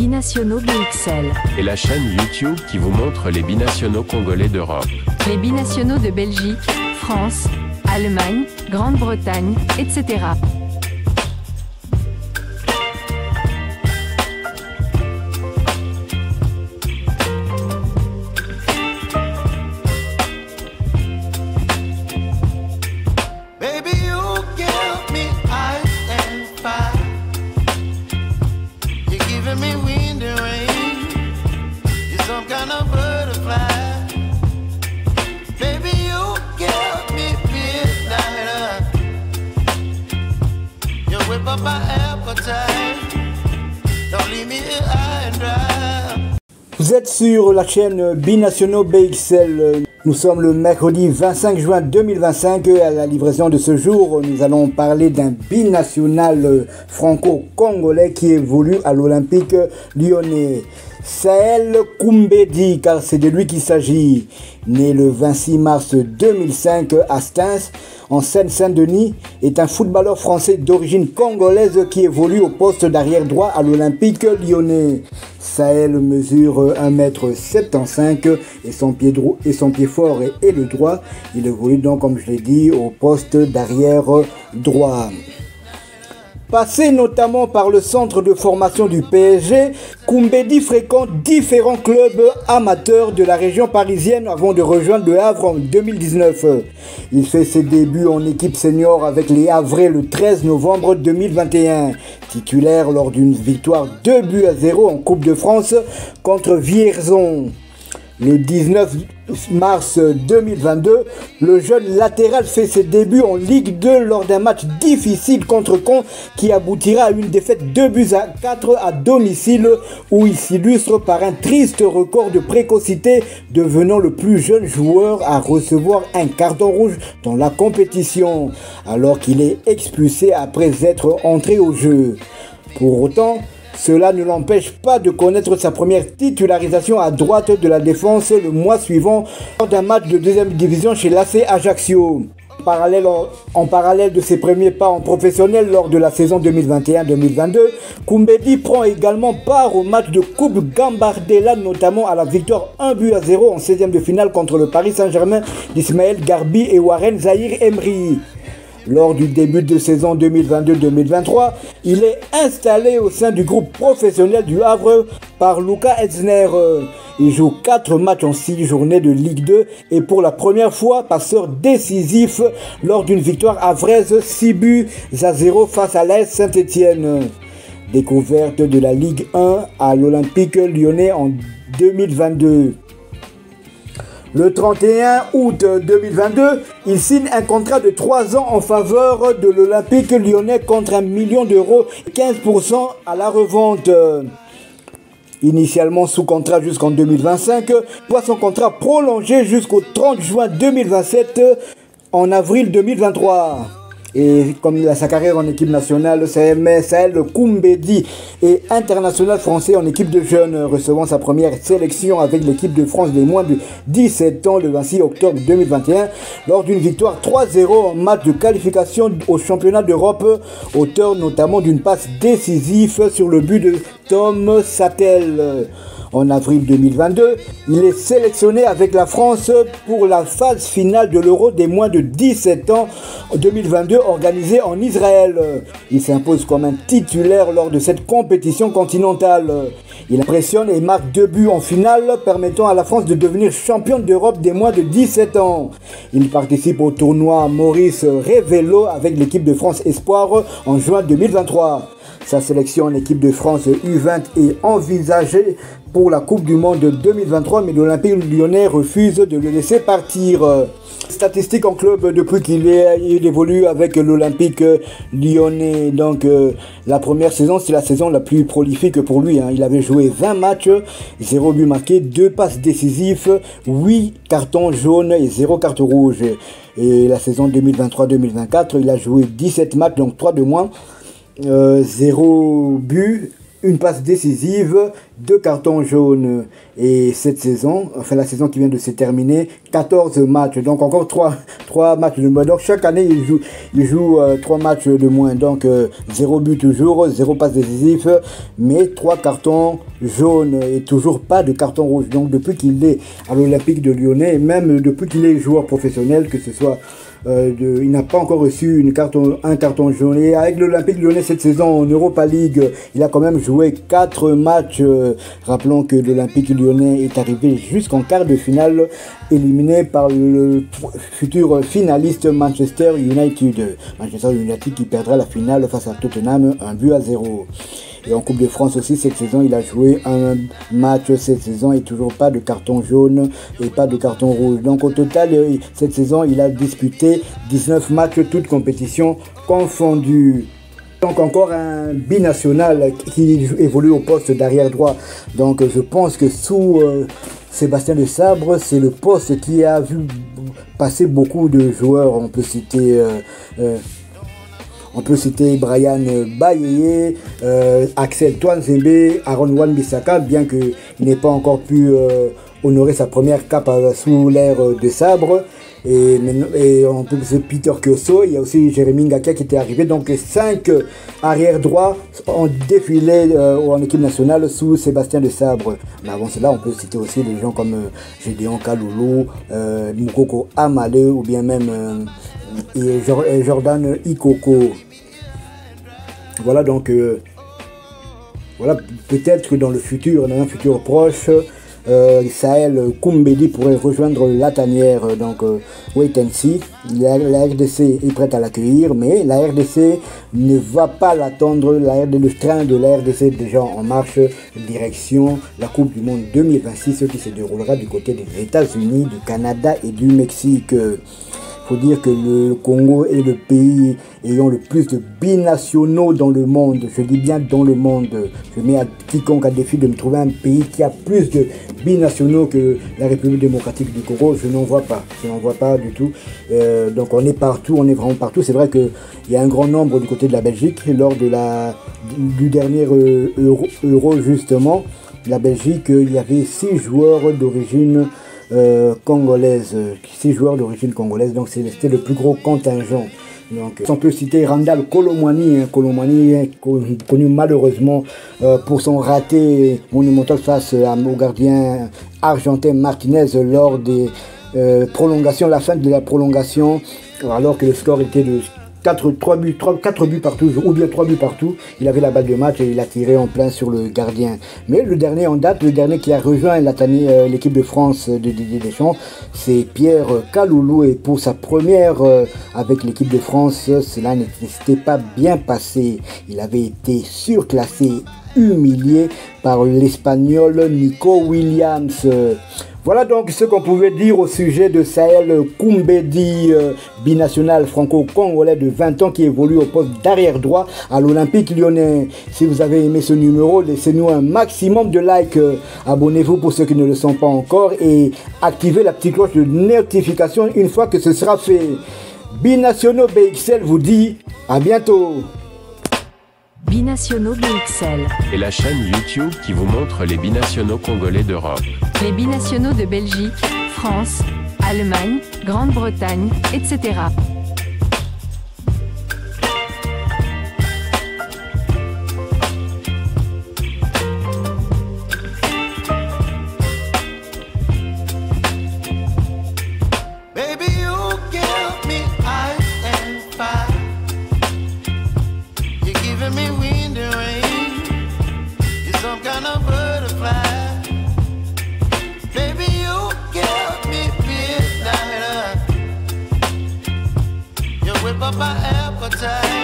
Binationaux BXL. Et la chaîne YouTube qui vous montre les binationaux congolais d'Europe. Les binationaux de Belgique, France, Allemagne, Grande-Bretagne, etc. Vous êtes sur la chaîne Binationaux BXL. Nous sommes le mercredi 25 juin 2025. À la livraison de ce jour, nous allons parler d'un binational franco-congolais qui évolue à l'Olympique lyonnais. Saël Koumbedi, car c'est de lui qu'il s'agit. Né le 26 mars 2005 à Stins, en Seine-Saint-Denis, est un footballeur français d'origine congolaise qui évolue au poste d'arrière droit à l'Olympique lyonnais. Saël mesure 1m75 et son pied fort est le droit. Il évolue donc, comme je l'ai dit, au poste d'arrière droit. Passé notamment par le centre de formation du PSG, Koumbedi fréquente différents clubs amateurs de la région parisienne avant de rejoindre Le Havre en 2019. Il fait ses débuts en équipe senior avec les Havrais le 13 novembre 2021. Titulaire lors d'une victoire 2-0 en Coupe de France contre Vierzon. Le 19 mars 2022, le jeune latéral fait ses débuts en Ligue 2 lors d'un match difficile contre Caen qui aboutira à une défaite 2-4 à domicile où il s'illustre par un triste record de précocité, devenant le plus jeune joueur à recevoir un carton rouge dans la compétition alors qu'il est expulsé après être entré au jeu. Pour autant, cela ne l'empêche pas de connaître sa première titularisation à droite de la défense le mois suivant lors d'un match de deuxième division chez l'AC Ajaccio. En parallèle de ses premiers pas en professionnel lors de la saison 2021-2022, Koumbedi prend également part au match de Coupe Gambardella, notamment à la victoire 1-0 en 16e de finale contre le Paris Saint-Germain d'Ismaël Garbi et Warren Zahir Emery. Lors du début de saison 2022-2023, il est installé au sein du groupe professionnel du Havre par Luca Etzner. Il joue 4 matchs en 6 journées de Ligue 2 et pour la première fois passeur décisif lors d'une victoire havraise 6-0 face à l'AS Saint-Étienne. Découverte de la Ligue 1 à l'Olympique lyonnais en 2022. Le 31 août 2022, il signe un contrat de 3 ans en faveur de l'Olympique lyonnais contre 1 million d'euros, 15% à la revente. Initialement sous contrat jusqu'en 2025, voit son contrat prolongé jusqu'au 30 juin 2027 en avril 2023. Et comme il a sa carrière en équipe nationale, Saël Koumbedi est international français en équipe de jeunes, recevant sa première sélection avec l'équipe de France des moins de 17 ans le 26 octobre 2021 lors d'une victoire 3-0 en match de qualification au championnat d'Europe, auteur notamment d'une passe décisive sur le but de Tom Sattel. En avril 2022, il est sélectionné avec la France pour la phase finale de l'Euro des moins de 17 ans 2022 organisée en Israël. Il s'impose comme un titulaire lors de cette compétition continentale. Il impressionne et marque 2 buts en finale, permettant à la France de devenir championne d'Europe des moins de 17 ans. Il participe au tournoi Maurice Révélo avec l'équipe de France Espoir en juin 2023. Sa sélection en équipe de France U20 est envisagée pour la Coupe du Monde de 2023, mais l'Olympique lyonnais refuse de le laisser partir. Statistiques en club depuis qu'il évolue avec l'Olympique lyonnais. Donc la première saison, c'est la saison la plus prolifique pour lui. Il avait joué 20 matchs, 0 but marqué, 2 passes décisives, 8 cartons jaunes et 0 carte rouge. Et la saison 2023-2024, il a joué 17 matchs, donc 3 de moins, 0 but une passe décisive, 2 cartons jaunes. Et cette saison, enfin la saison qui vient de se terminer, 14 matchs. Donc encore 3 matchs de moins. Donc chaque année, il joue 3 matchs de moins. Donc 0 but toujours, 0 passe décisive, mais 3 cartons jaunes et toujours pas de carton rouge. Donc depuis qu'il est à l'Olympique de Lyonnais, et même depuis qu'il est joueur professionnel, que ce soit il n'a pas encore reçu un carton jaune. Et avec l'Olympique Lyonnais cette saison en Europa League, il a quand même joué 4 matchs. Rappelons que l'Olympique Lyonnais est arrivé jusqu'en quart de finale, éliminé par le futur finaliste Manchester United. Manchester United qui perdra la finale face à Tottenham 1-0. Et en Coupe de France aussi, cette saison, il a joué un match cette saison et toujours pas de carton jaune et pas de carton rouge. Donc au total, cette saison, il a disputé 19 matchs, toutes compétitions confondues. Donc encore un binational qui évolue au poste d'arrière droit. Donc je pense que sous Sébastien Desabre, c'est le poste qui a vu passer beaucoup de joueurs. On peut citer Brian Bayeye, Axel Twanzembe, Aaron Wan-Bissaka, bien qu'il n'ait pas encore pu honorer sa première cape sous l'ère de Sabre. Et on peut citer Peter Kioso, il y a aussi Jérémy Ngakia qui était arrivé. Donc 5 arrière droits ont défilé en équipe nationale sous Sébastien Desabre. Mais avant cela, on peut citer aussi des gens comme Gédéon Kaloulou, Moukoko Amale ou bien même Jordan Ikoko. Voilà donc voilà, peut-être que dans un futur proche, Saël Koumbedi pourrait rejoindre la tanière. Donc wait and see. La RDC est prête à l'accueillir, mais la RDC ne va pas l'attendre. Le train de la RDC est déjà en marche, direction la Coupe du Monde 2026 qui se déroulera du côté des États-Unis, du Canada et du Mexique. Il faut dire que le Congo est le pays ayant le plus de binationaux dans le monde. Je dis bien dans le monde. Je mets à quiconque à défi de me trouver un pays qui a plus de binationaux que la République démocratique du Congo. Je n'en vois pas. Je n'en vois pas du tout. Donc on est partout, on est vraiment partout. C'est vrai qu'il y a un grand nombre du côté de la Belgique. Lors du dernier Euro justement, la Belgique, il y avait 6 joueurs d'origine congolaise, 6 joueurs d'origine congolaise, donc c'était le plus gros contingent. Donc, on peut citer Randall Colomwani, connu malheureusement pour son raté monumental face au gardien argentin Martinez lors des prolongations, la fin de la prolongation, alors que le score était de 4 buts partout, ou bien 3 buts partout. Il avait la balle de match et il a tiré en plein sur le gardien. Mais le dernier en date, le dernier qui a rejoint l'équipe de France de Didier Deschamps, c'est Pierre Kaloulou. Et pour sa première avec l'équipe de France, cela ne s'était pas bien passé. Il avait été surclassé, humilié par l'Espagnol Nico Williams. Voilà donc ce qu'on pouvait dire au sujet de Saël Koumbedi, binational franco-congolais de 20 ans qui évolue au poste d'arrière droit à l'Olympique Lyonnais. Si vous avez aimé ce numéro, laissez-nous un maximum de likes. Abonnez-vous pour ceux qui ne le sont pas encore et activez la petite cloche de notification une fois que ce sera fait. Binationaux BXL vous dit à bientôt. Binationaux BXL. Et la chaîne YouTube qui vous montre les binationaux congolais d'Europe. Les binationaux de Belgique, France, Allemagne, Grande-Bretagne, etc. My appetite.